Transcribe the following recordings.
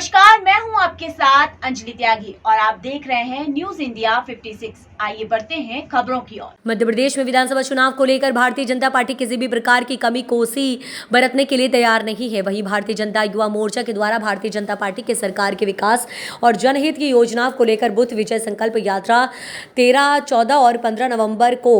नमस्कार, मैं हूं आपके साथ अंजलि त्यागी और आप देख रहे हैं न्यूज इंडिया 56। आइए बढ़ते हैं खबरों की ओर। मध्य प्रदेश में विधानसभा चुनाव को लेकर भारतीय जनता पार्टी किसी भी प्रकार की कमी कोसी बरतने के लिए तैयार नहीं है। वहीं भारतीय जनता युवा मोर्चा के द्वारा भारतीय जनता पार्टी के सरकार के विकास और जनहित की योजनाओं को लेकर बुद्ध विजय संकल्प यात्रा 13, 14 और 15 नवंबर को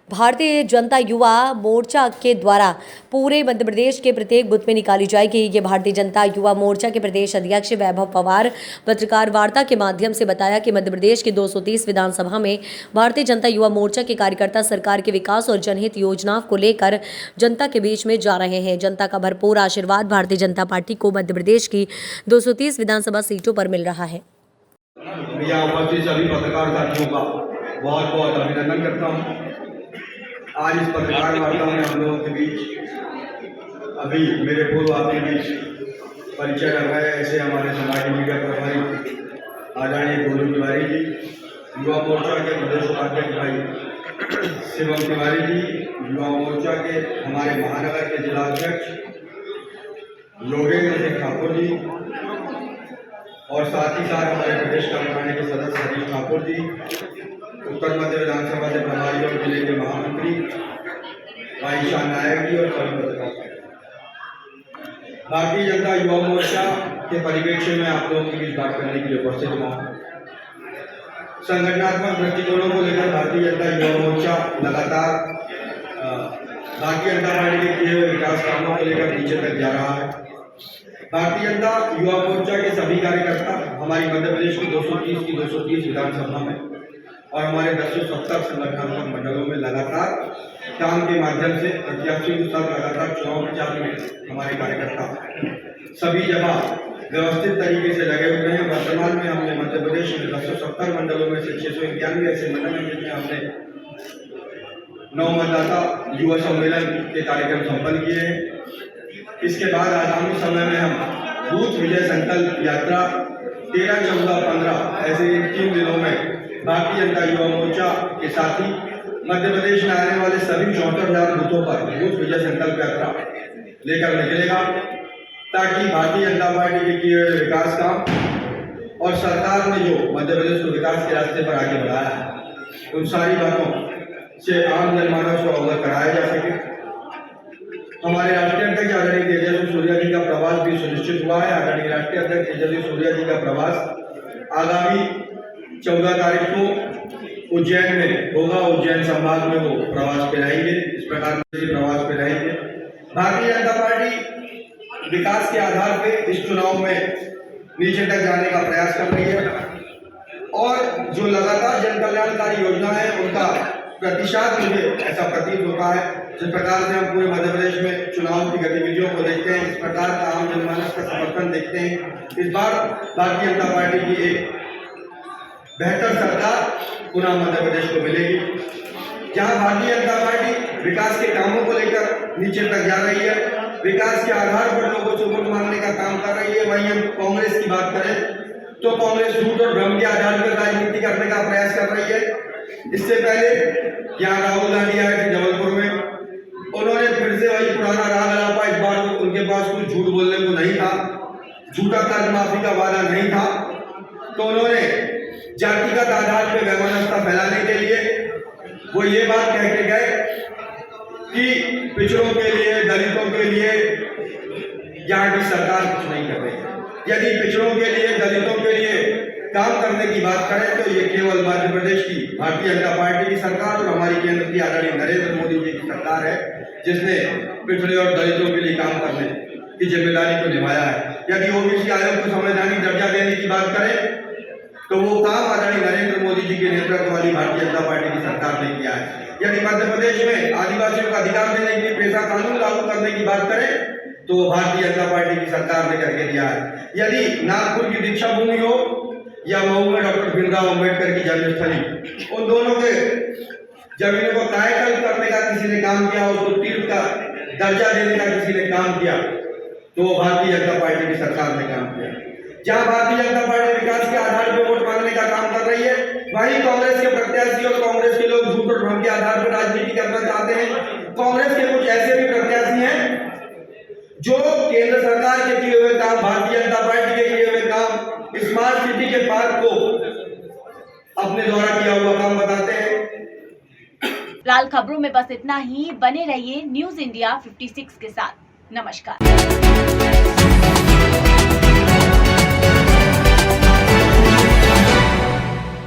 भारतीय जनता युवा मोर्चा के द्वारा पूरे मध्य प्रदेश के प्रत्येक बूथ में निकाली जाएगी। ये भारतीय जनता युवा मोर्चा के प्रदेश अध्यक्ष वैभव पवार पत्रकार वार्ता के माध्यम से बताया कि मध्य प्रदेश की 230 विधानसभा में भारतीय जनता युवा मोर्चा के कार्यकर्ता सरकार के विकास और जनहित योजनाओं को लेकर जनता के बीच में जा रहे हैं। जनता का भरपूर आशीर्वाद भारतीय जनता पार्टी को मध्य प्रदेश की 230 विधानसभा सीटों पर मिल रहा है। उपस्थित सभी पत्रकार साथियों का बहुत बहुत अभिनंदन करता हूँ। आज इस पत्रकार वार्ता में हम लोगों के बीच अभी मेरे पूर्व आपके बीच परिचय कर रहे हैं। ऐसे हमारे समाज मीडिया प्रभारी आदरणीय गोलू तिवारी जी, युवा मोर्चा के प्रदेश उपाध्यक्ष भाई शिवम तिवारी जी, युवा मोर्चा के हमारे महानगर के जिलाध्यक्ष योगेंद्र सिंह ठाकुर जी और साथ ही साथ हमारे प्रदेश कार्यकारिणी के सदस्य हरीश ठाकुर जी, उत्तर मध्य विधानसभा से प्रभारी और जिले के महामंत्री भाई शाह नायक जी और सभी पत्रकार। भारतीय जनता युवा मोर्चा के परिप्रेक्ष्य में आप लोगों के बीच बात करने के लिए उपस्थित हुआ हूँ। संगठनात्मक दृष्टिकोणों को लेकर भारतीय जनता युवा मोर्चा लगातार भारतीय जनता पार्टी के किए हुए विकास कामों को लेकर नीचे तक जा रहा है। भारतीय जनता युवा मोर्चा के सभी कार्यकर्ता हमारी मध्य प्रदेश की 230 की 230 विधानसभा में और हमारे 270 संगठनात्मक मंडलों में लगातार काम के माध्यम से प्रत्याशियों के साथ लगातार चुनाव प्रचार में हमारे कार्यकर्ता सभी जगह व्यवस्थित तरीके से लगे हुए हैं। वर्तमान में हमने मध्य प्रदेश में 270 मंडलों में से 691 ऐसे मंडल हैं जिनमें हमने 9 मतदाता युवा सम्मेलन के कार्यक्रम संपन्न किए हैं। इसके बाद आगामी समय में हम बूथ विजय संकल्प यात्रा 13, 14, 15 ऐसे इन 3 दिनों में भारतीय जनता युवा मोर्चा के साथ ही मध्य प्रदेश में आने वाले सभी 74,000 बूथों पर बूथ विजय संकल्प यात्रा लेकर निकलेगा, ताकि भारतीय जनता पार्टी के किए हुए विकास काम और सरकार ने जो मध्य प्रदेश को विकास के रास्ते पर आगे बढ़ाया है उन सारी बातों से आम जनमानस को अवगत कराया जा सके। हमारे राष्ट्रीय अध्यक्ष आदरणीय तेजस्वी सूर्या जी का प्रवास भी सुनिश्चित हुआ है। आदरणीय राष्ट्रीय अध्यक्ष तेजस्वी सूर्या जी का प्रवास आगामी 14 तारीख को उज्जैन में होगा। उज्जैन संभाग में वो प्रवास पे रहेंगे। इस प्रकार से प्रवास पे रहेंगे। भारतीय जनता पार्टी विकास के आधार पे इस चुनाव में नीचे तक जाने का प्रयास कर रही है और जो लगातार जन कल्याणकारी योजना है उनका प्रतिशत मुझे ऐसा प्रतीत होता है। जिस प्रकार से हम पूरे मध्य प्रदेश में चुनाव की गतिविधियों को देखते हैं, इस प्रकार का आम जनमानस का समर्थन देखते हैं। इस बार भारतीय जनता पार्टी की एक बेहतर सरकार पुनः मध्य प्रदेश को मिलेगी, जहां भारतीय जनता पार्टी विकास के कामों को लेकर नीचे तक जा रही है, विकास के आधार पर लोगों से वोट मांगने का काम कर रही है। वहीं हम कांग्रेस की बात करें तो कांग्रेस झूठ और भ्रम के आधार पर राजनीति करने का प्रयास कर रही है। इससे पहले यहाँ राहुल गांधी आए थे जबलपुर में, उन्होंने फिर से वही पुराना राग अलापा। इस बार तो उनके पास कुछ झूठ बोलने को नहीं था, झूठा कर्ज माफी का वादा नहीं था, तो उन्होंने जातिगत आधार पर वैमनस्यता फैलाने के लिए वो ये बात कह के गए कि पिछड़ों के लिए, दलितों के लिए यहाँ की सरकार कुछ नहीं कर रही है। यदि पिछड़ों के लिए, दलितों के लिए काम करने की बात करें तो ये केवल मध्य प्रदेश की भारतीय जनता पार्टी की सरकार और हमारी केंद्र की आदरणीय नरेंद्र मोदी जी की सरकार है, जिसने पिछड़े और दलितों के लिए काम करने की जिम्मेदारी को निभाया है। यदि ओबीसी आयोग को संवैधानिक दर्जा देने की बात करें तो वो काम आदरणीय नरेंद्र मोदी जी के नेतृत्व वाली भारतीय जनता पार्टी की सरकार ने किया है। यदि मध्य प्रदेश में आदिवासियों का अधिकार देने के लिए पेशा कानून लागू करने की बात करें तो भारतीय जनता पार्टी की सरकार ने करके दिया है। यदि नागपुर की दीक्षा भूमि हो या मऊ में डॉक्टर भीमराव अम्बेडकर की जन्मस्थली, उन दोनों के जमीनों को कायाकल्प करने का किसी ने काम किया, उसको तीर्थ का दर्जा देने का किसी ने काम किया, तो भारतीय जनता पार्टी की सरकार ने काम किया। जहां भारतीय जनता पार्टी विकास के आधार पर वोट मांगने का काम कर रही है, वहीं कांग्रेस के प्रत्याशी और कांग्रेस के लोग झूठ और भ्रम के आधार पर राजनीति करना चाहते हैं। कांग्रेस के कुछ ऐसे भी प्रत्याशी हैं जो केंद्र सरकार के किए हुए काम, भारतीय जनता पार्टी के किए हुए स्मार्ट सिटी के पार्क को अपने द्वारा किया हुआ काम बताते हैं। फिलहाल खबरों में बस इतना ही। बने रहिए न्यूज इंडिया 56 के साथ। नमस्कार।